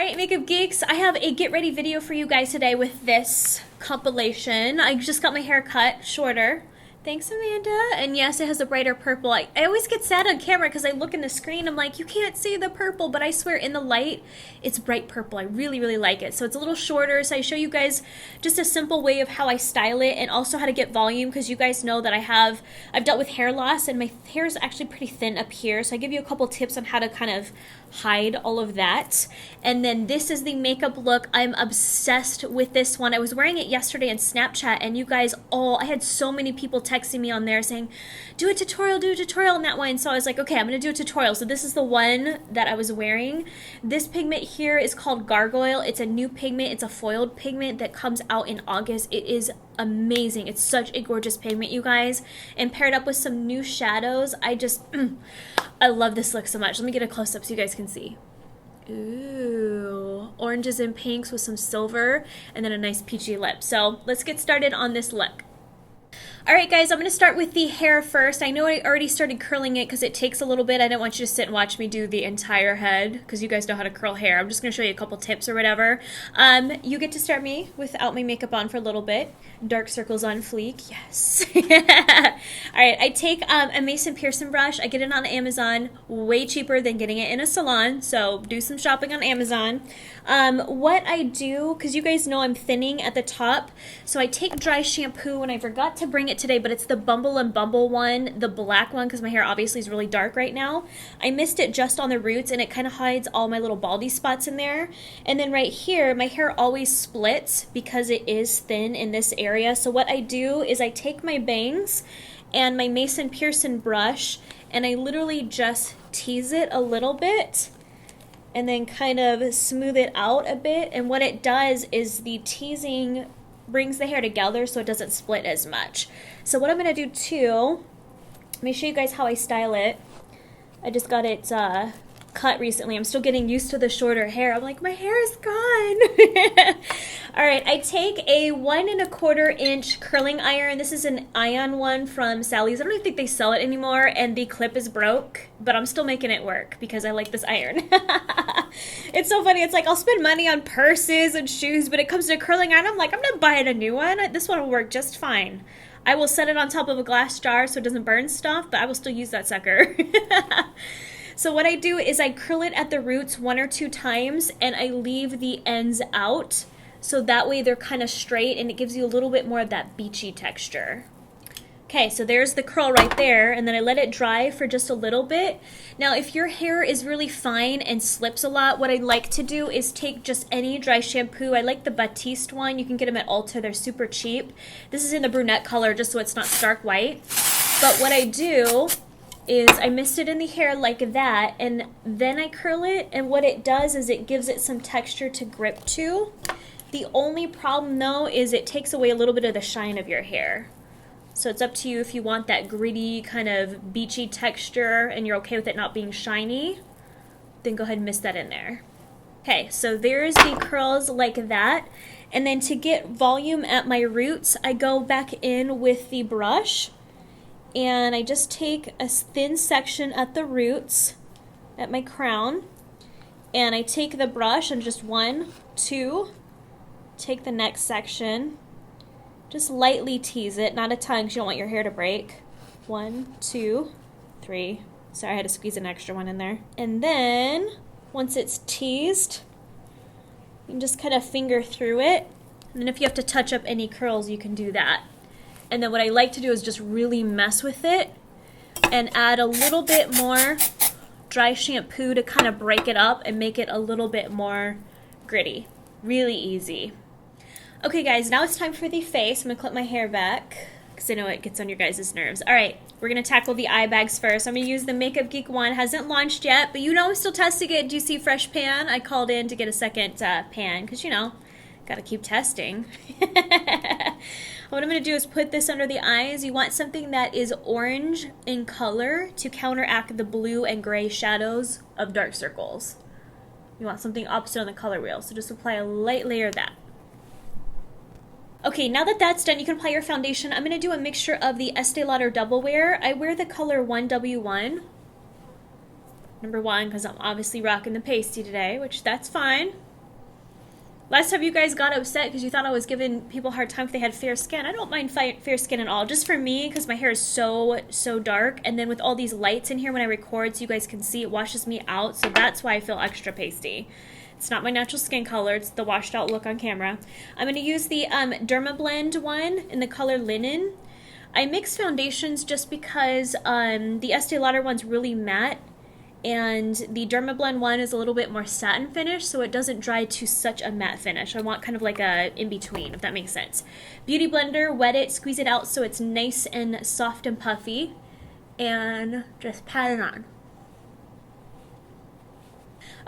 Alright, Makeup Geeks, I have a get ready video for you guys today with this compilation. I just got my hair cut shorter. Thanks, Amanda. And yes, it has a brighter purple. I always get sad on camera because I look in the screen, I'm like, you can't see the purple, but I swear in the light, it's bright purple. I really, really like it. So it's a little shorter, so I show you guys just a simple way of how I style it and also how to get volume, because you guys know that I've dealt with hair loss and my hair is actually pretty thin up here. So I give you a couple tips on how to kind of hide all of that. And then this is the makeup look. I'm obsessed with this one. I was wearing it yesterday on Snapchat, and you guys I had so many people texting me on there saying, do a tutorial on that one. So I was like, okay, I'm gonna do a tutorial. So this is the one that I was wearing. This pigment here is called Gargoyle. It's a new pigment. It's a foiled pigment that comes out in August. It is amazing. It's such a gorgeous pigment, you guys. And paired up with some new shadows, I love this look so much. Let me get a close-up so you guys can see. Ooh, oranges and pinks with some silver, and then a nice peachy lip. So let's get started on this look. Alright guys, I'm going to start with the hair first. I know I already started curling it because it takes a little bit. I didn't want you to sit and watch me do the entire head because you guys know how to curl hair. I'm just going to show you a couple tips or whatever. You get to start me without my makeup on for a little bit. Dark circles on fleek, yes. Alright, I take a Mason Pearson brush. I get it on Amazon, way cheaper than getting it in a salon, so do some shopping on Amazon. What I do, because you guys know I'm thinning at the top, so I take dry shampoo, and I forgot to bring it today, but it's the Bumble and Bumble one, the black one, because my hair obviously is really dark right now. I missed it just on the roots, and it kind of hides all my little baldy spots in there. And then right here, my hair always splits because it is thin in this area. So what I do is I take my bangs and my Mason Pearson brush, and I literally just tease it a little bit and then kind of smooth it out a bit. And what it does is the teasing brings the hair together so it doesn't split as much. So what I'm going to do too, let me show you guys how I style it. I just got it cut recently. I'm still getting used to the shorter hair. I'm like, my hair is gone. Alright, I take a 1 1/4 inch curling iron. This is an ion one from Sally's. I don't even think they sell it anymore, and the clip is broke, but I'm still making it work because I like this iron. It's so funny. It's like I'll spend money on purses and shoes, but it comes to curling iron, I'm like, I'm not buying a new one. This one will work just fine. I will set it on top of a glass jar so it doesn't burn stuff, but I will still use that sucker. So what I do is I curl it at the roots 1 or 2 times, and I leave the ends out. So that way they're kind of straight, and it gives you a little bit more of that beachy texture. Okay, so there's the curl right there, and then I let it dry for just a little bit. Now, if your hair is really fine and slips a lot, what I like to do is take just any dry shampoo. I like the Batiste one. You can get them at Ulta. They're super cheap. This is in the brunette color just so it's not stark white. But what I do is I mist it in the hair like that, and then I curl it, and what it does is it gives it some texture to grip to. The only problem though is it takes away a little bit of the shine of your hair. So it's up to you if you want that gritty kind of beachy texture and you're okay with it not being shiny, then go ahead and mist that in there. Okay, so there's the curls like that. And then to get volume at my roots, I go back in with the brush, and I just take a thin section at the roots, at my crown, and I take the brush and just 1, 2, take the next section, just lightly tease it, not a ton because you don't want your hair to break. 1, 2, 3. Sorry, I had to squeeze an extra one in there. And then, once it's teased, you can just kind of finger through it, and then if you have to touch up any curls, you can do that. And then what I like to do is just really mess with it and add a little bit more dry shampoo to kind of break it up and make it a little bit more gritty. Really easy. Okay guys, now it's time for the face. I'm going to clip my hair back because I know it gets on your guys' nerves. Alright, we're going to tackle the eye bags first. I'm going to use the Makeup Geek one. Hasn't launched yet, but you know I'm still testing it. Do you see fresh pan? I called in to get a second pan because, you know, got to keep testing. What I'm going to do is put this under the eyes. You want something that is orange in color to counteract the blue and gray shadows of dark circles. You want something opposite on the color wheel, so just apply a light layer of that. Okay, now that that's done, you can apply your foundation. I'm going to do a mixture of the Estee Lauder Double Wear. I wear the color 1W1. Number 1, because I'm obviously rocking the pasty today, which that's fine. Last time you guys got upset because you thought I was giving people a hard time if they had fair skin. I don't mind fair skin at all. Just for me, because my hair is so dark. And then with all these lights in here when I record so you guys can see, it washes me out. So that's why I feel extra pasty. It's not my natural skin color. It's the washed out look on camera. I'm going to use the Dermablend one in the color Linen. I mix foundations just because the Estee Lauder one's really matte. And the Dermablend one is a little bit more satin finish, so it doesn't dry to such a matte finish. I want kind of like a in-between, if that makes sense. Beauty blender, wet it, squeeze it out so it's nice and soft and puffy, and just pat it on.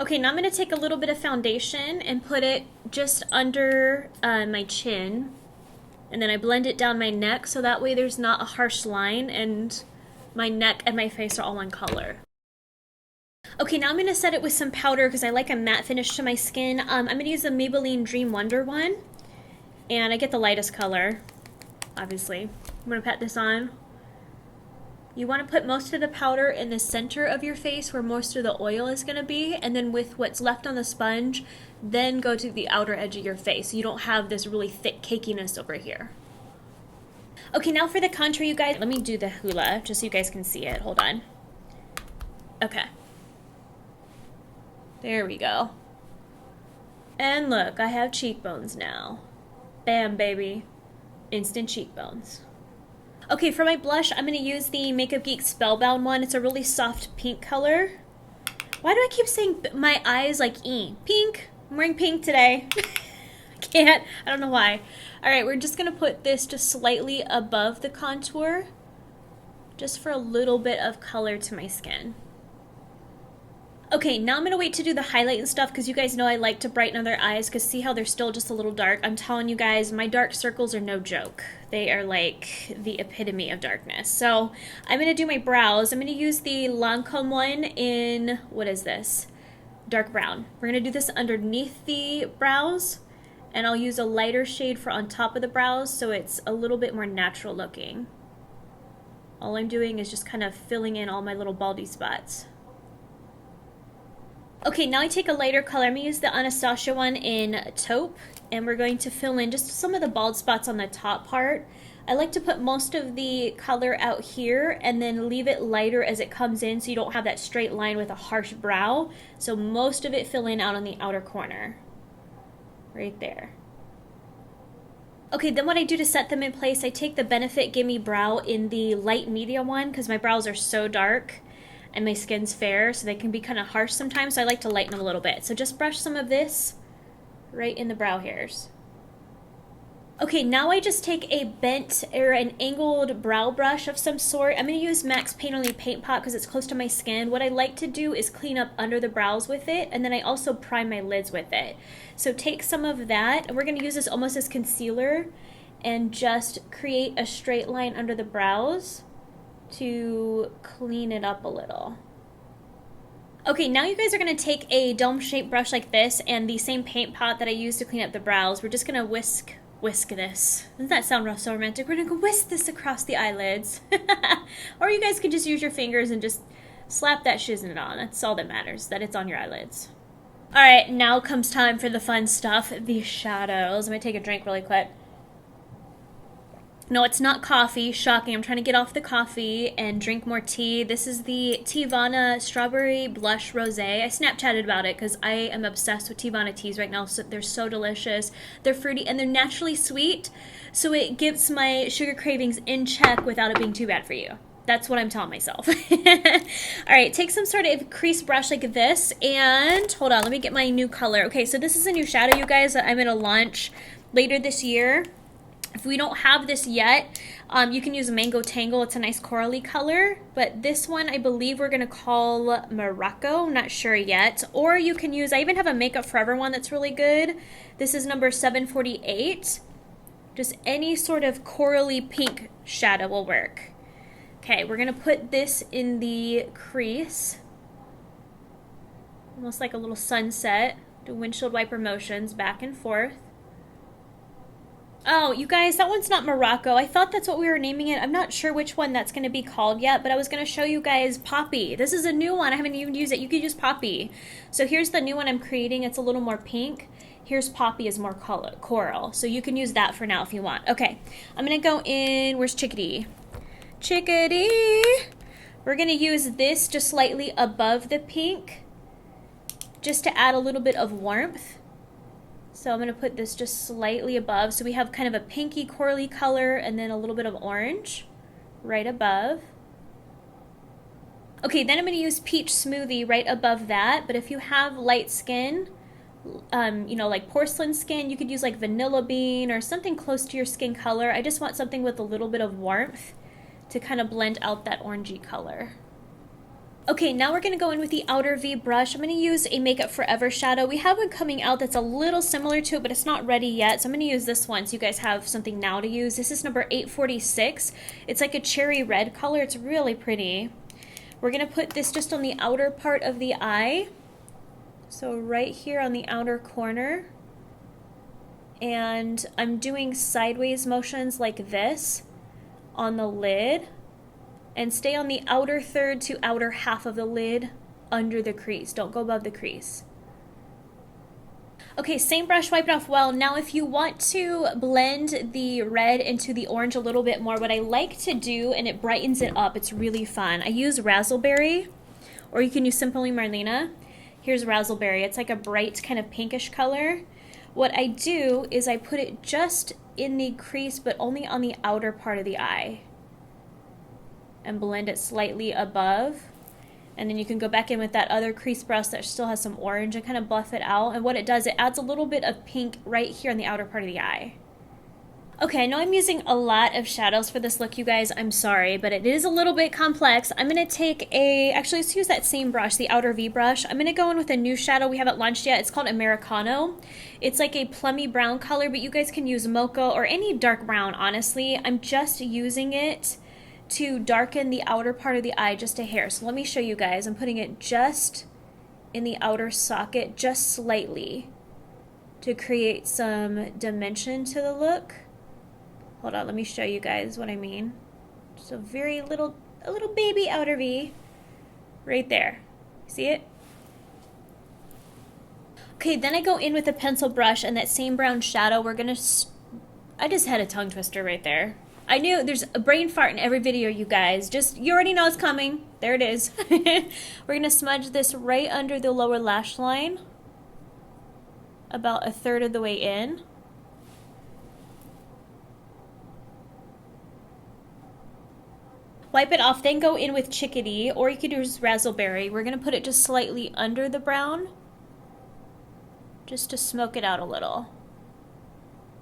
Okay, now I'm going to take a little bit of foundation and put it just under my chin, and then I blend it down my neck so that way there's not a harsh line and my neck and my face are all one color. Okay, now I'm going to set it with some powder because I like a matte finish to my skin. I'm going to use the Maybelline Dream Wonder one. And I get the lightest color, obviously. I'm going to pat this on. You want to put most of the powder in the center of your face where most of the oil is going to be. And then with what's left on the sponge, then go to the outer edge of your face so you don't have this really thick cakiness over here. Okay, now for the contour, you guys. Let me do the hula just so you guys can see it. Hold on. Okay. There we go. And look, I have cheekbones now. Bam, baby. Instant cheekbones. Okay, for my blush, I'm going to use the Makeup Geek Spellbound one. It's a really soft pink color. Why do I keep saying my eyes like pink? I'm wearing pink today. I can't. I don't know why. Alright, we're just going to put this just slightly above the contour. Just for a little bit of color to my skin. Okay, now I'm going to wait to do the highlight and stuff because you guys know I like to brighten up their eyes because see how they're still just a little dark? I'm telling you guys, my dark circles are no joke. They are like the epitome of darkness. So I'm going to do my brows. I'm going to use the Lancome one in, what is this? Dark brown. We're going to do this underneath the brows and I'll use a lighter shade for on top of the brows so it's a little bit more natural looking. All I'm doing is just kind of filling in all my little baldy spots. Okay, now I take a lighter color. I'm going to use the Anastasia one in Taupe, and we're going to fill in just some of the bald spots on the top part. I like to put most of the color out here and then leave it lighter as it comes in so you don't have that straight line with a harsh brow. So most of it fill in out on the outer corner. Right there. Okay, then what I do to set them in place, I take the Benefit Gimme Brow in the light medium one because my brows are so dark. And my skin's fair, so they can be kind of harsh sometimes, so I like to lighten them a little bit. So just brush some of this right in the brow hairs. Okay, now I just take a bent or an angled brow brush of some sort. I'm going to use Max Paint Only Paint Pot because it's close to my skin. What I like to do is clean up under the brows with it, and then I also prime my lids with it. So take some of that, and we're going to use this almost as concealer, and just create a straight line under the brows to clean it up a little. Okay, now you guys are going to take a dome-shaped brush like this and the same paint pot that I used to clean up the brows. We're just going to whisk this. Doesn't that sound so romantic? We're going to whisk this across the eyelids. Or you guys can just use your fingers and just slap that shiznit on. That's all that matters, that it's on your eyelids. Alright, now comes time for the fun stuff, the shadows. I'm going to take a drink really quick. No, it's not coffee. Shocking. I'm trying to get off the coffee and drink more tea. This is the Teavana Strawberry Blush Rosé. I Snapchatted about it because I am obsessed with Teavana teas right now. So they're so delicious. They're fruity and they're naturally sweet. So it gives my sugar cravings in check without it being too bad for you. That's what I'm telling myself. Alright, take some sort of crease brush like this. And hold on, let me get my new color. Okay, so this is a new shadow, you guys, that I'm going to launch later this year. If we don't have this yet, you can use Mango Tangle. It's a nice corally color. But this one, I believe we're going to call Morocco. I'm not sure yet. Or you can use, I even have a Makeup Forever one that's really good. This is number 748. Just any sort of corally pink shadow will work. Okay, we're going to put this in the crease. Almost like a little sunset. Do windshield wiper motions back and forth. Oh, you guys, that one's not Morocco. I thought that's what we were naming it. I'm not sure which one that's going to be called yet, but I was going to show you guys Poppy. This is a new one. I haven't even used it. You could use Poppy. So here's the new one I'm creating. It's a little more pink. Here's Poppy is more coral. So you can use that for now if you want. Okay, I'm going to go in. Where's Chickadee? Chickadee! We're going to use this just slightly above the pink, just to add a little bit of warmth. So I'm going to put this just slightly above. So we have kind of a pinky corally color and then a little bit of orange right above. Okay, then I'm going to use Peach Smoothie right above that. But if you have light skin, you know, like porcelain skin, you could use like vanilla bean or something close to your skin color. I just want something with a little bit of warmth to kind of blend out that orangey color. Okay, now we're going to go in with the outer V brush. I'm going to use a Makeup Forever shadow. We have one coming out that's a little similar to it, but it's not ready yet. So I'm going to use this one so you guys have something now to use. This is number 846. It's like a cherry red color. It's really pretty. We're going to put this just on the outer part of the eye. So right here on the outer corner. And I'm doing sideways motions like this on the lid. And stay on the outer third to outer half of the lid under the crease. Don't go above the crease. Okay, same brush, wipe it off well. Now if you want to blend the red into the orange a little bit more, what I like to do, and it brightens it up, it's really fun. I use Razzleberry, or you can use simply Marlena. Here's Razzleberry. It's like a bright kind of pinkish color. What I do is I put it just in the crease, but only on the outer part of the eye. And blend it slightly above. And then you can go back in with that other crease brush that still has some orange and kind of buff it out. And what it does, it adds a little bit of pink right here on the outer part of the eye. Okay, I know I'm using a lot of shadows for this look, you guys. I'm sorry, but it is a little bit complex. I'm going to take actually, let's use that same brush, the outer V brush. I'm going to go in with a new shadow we haven't launched yet. It's called Americano. It's like a plummy brown color, but you guys can use mocha or any dark brown, honestly. I'm just using it to darken the outer part of the eye just a hair. So let me show you guys. I'm putting it just in the outer socket, just slightly, to create some dimension to the look. Hold on, let me show you guys what I mean. Just a little baby outer V right there. See it? Okay, then I go in with a pencil brush and that same brown shadow. I just had a tongue twister right there. I knew there's a brain fart in every video, you guys. You already know it's coming. There it is. We're going to smudge this right under the lower lash line, about a third of the way in. Wipe it off, then go in with Chickadee, or you could use Razzleberry. We're going to put it just slightly under the brown, just to smoke it out a little.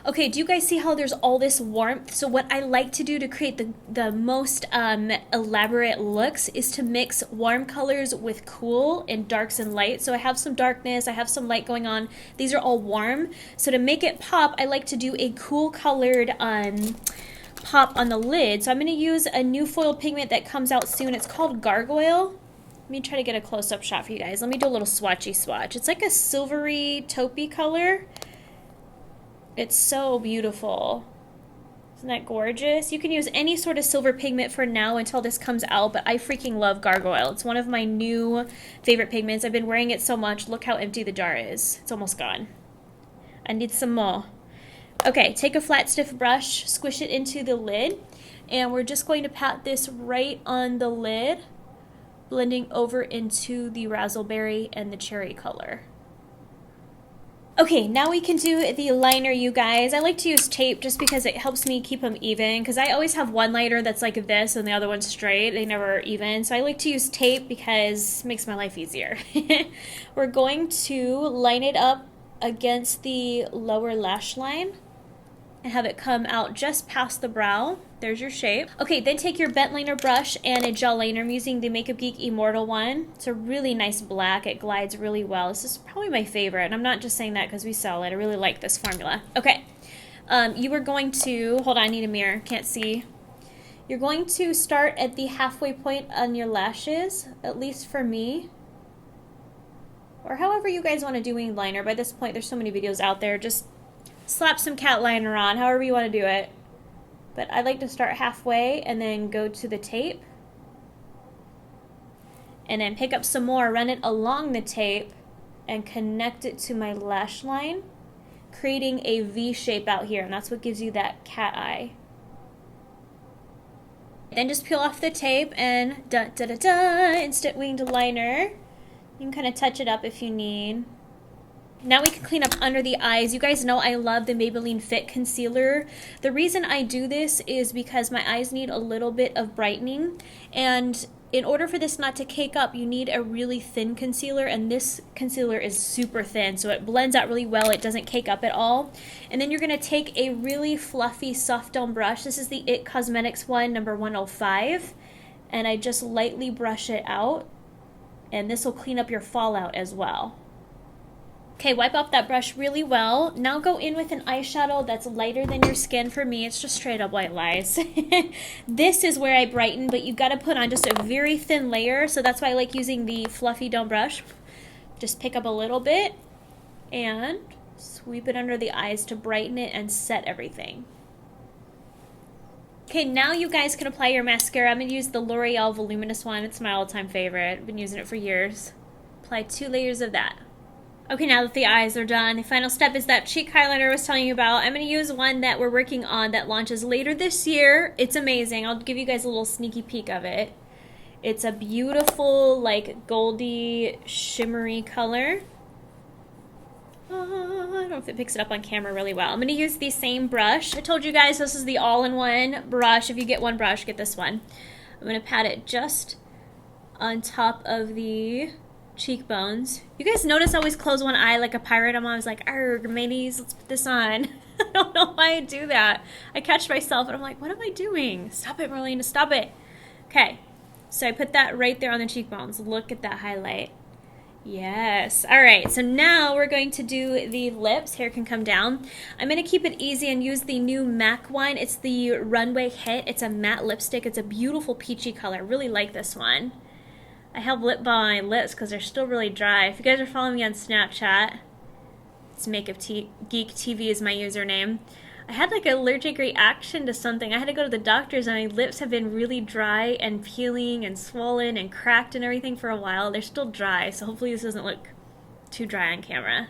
Okay, do you guys see how there's all this warmth? So what I like to do to create the most elaborate looks is to mix warm colors with cool and darks and light. So I have some darkness, I have some light going on. These are all warm. So to make it pop, I like to do a cool colored pop on the lid. So I'm going to use a new foil pigment that comes out soon. It's called Gargoyle. Let me try to get a close-up shot for you guys. Let me do a little swatchy swatch. It's like a silvery taupey color. It's so beautiful. Isn't that gorgeous? You can use any sort of silver pigment for now until this comes out, but I freaking love Gargoyle. It's one of my new favorite pigments. I've been wearing it so much. Look how empty the jar is. It's almost gone. I need some more. Okay, take a flat, stiff brush, squish it into the lid, and we're just going to pat this right on the lid, blending over into the razzleberry and the cherry color. Okay, now we can do the liner, you guys. I like to use tape just because it helps me keep them even, because I always have one liner that's like this and the other one's straight. They never even. So I like to use tape because it makes my life easier. We're going to line it up against the lower lash line and have it come out just past the brow. There's your shape. Okay, then take your bent liner brush and a gel liner. I'm using the Makeup Geek Immortal one. It's a really nice black. It glides really well. This is probably my favorite, and I'm not just saying that because we sell it. I really like this formula. Okay, you are going to, hold on, I need a mirror, can't see. You're going to start at the halfway point on your lashes, at least for me. Or however you guys want to do winged liner. By this point, there's so many videos out there. Just slap some cat liner on, however you want to do it. But I like to start halfway and then go to the tape. And then pick up some more, run it along the tape, and connect it to my lash line, creating a V shape out here, and that's what gives you that cat eye. Then just peel off the tape and instant winged liner. You can kind of touch it up if you need. Now we can clean up under the eyes. You guys know I love the Maybelline Fit Concealer. The reason I do this is because my eyes need a little bit of brightening, and in order for this not to cake up, you need a really thin concealer, and this concealer is super thin, so it blends out really well. It doesn't cake up at all. And then you're going to take a really fluffy soft dome brush. This is the IT Cosmetics one, number 105, and I just lightly brush it out, and this will clean up your fallout as well. Okay, wipe off that brush really well. Now go in with an eyeshadow that's lighter than your skin. For me, it's just straight up white lies. This is where I brighten, but you gotta put on just a very thin layer, so that's why I like using the fluffy dome brush. Just pick up a little bit and sweep it under the eyes to brighten it and set everything. Okay, now you guys can apply your mascara. I'm gonna use the L'Oreal Voluminous one. It's my all-time favorite. I've been using it for years. Apply 2 layers of that. Okay, now that the eyes are done, the final step is that cheek highlighter I was telling you about. I'm going to use one that we're working on that launches later this year. It's amazing. I'll give you guys a little sneaky peek of it. It's a beautiful, like, goldy, shimmery color. I don't know if it picks it up on camera really well. I'm going to use the same brush. I told you guys this is the all-in-one brush. If you get one brush, get this one. I'm going to pat it just on top of the cheekbones. You guys notice I always close one eye like a pirate. I'm always like, arg, mateys, let's put this on. I don't know why I do that. I catch myself and I'm like, what am I doing? Stop it, Marlena, stop it. Okay, so I put that right there on the cheekbones. Look at that highlight. Yes. All right, so now we're going to do the lips. Hair can come down. I'm going to keep it easy and use the new MAC one. It's the Runway Hit. It's a matte lipstick. It's a beautiful peachy color. I really like this one. I have lip balm on my lips because they're still really dry. If you guys are following me on Snapchat, it's Makeup Geek TV is my username. I had like an allergic reaction to something. I had to go to the doctor's and my lips have been really dry and peeling and swollen and cracked and everything for a while. They're still dry, so hopefully this doesn't look too dry on camera.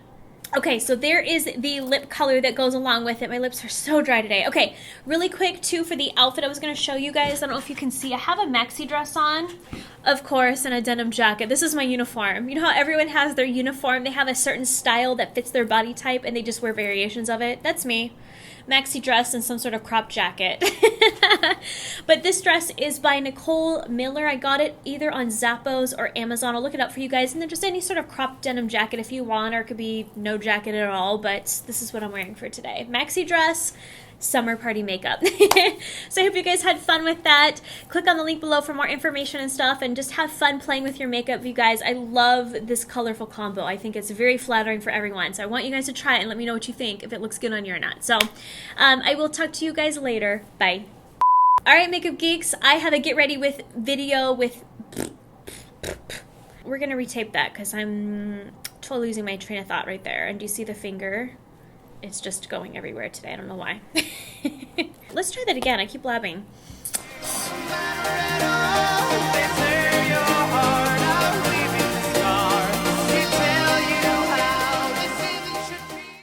Okay, so there is the lip color that goes along with it. My lips are so dry today. Okay, really quick too for the outfit I was going to show you guys. I don't know if you can see. I have a maxi dress on, of course, and a denim jacket. This is my uniform. You know how everyone has their uniform? They have a certain style that fits their body type and they just wear variations of it. That's me. Maxi dress and some sort of crop jacket. But this dress is by Nicole Miller. I got it either on Zappos or Amazon. I'll look it up for you guys. And then just any sort of crop denim jacket if you want, or it could be no jacket at all, but this is what I'm wearing for today. Maxi dress, summer party makeup. So I hope you guys had fun with that. Click on the link below for more information and stuff, and just have fun playing with your makeup, you guys. I love this colorful combo. I think it's very flattering for everyone. So I want you guys to try it and let me know what you think, if it looks good on you or not. So I will talk to you guys later. Bye. All right, Makeup Geeks, I have a get ready with video with... We're going to retape that because I'm totally losing my train of thought right there. And do you see the finger? It's just going everywhere today. I don't know why. Let's try that again. I keep blabbing.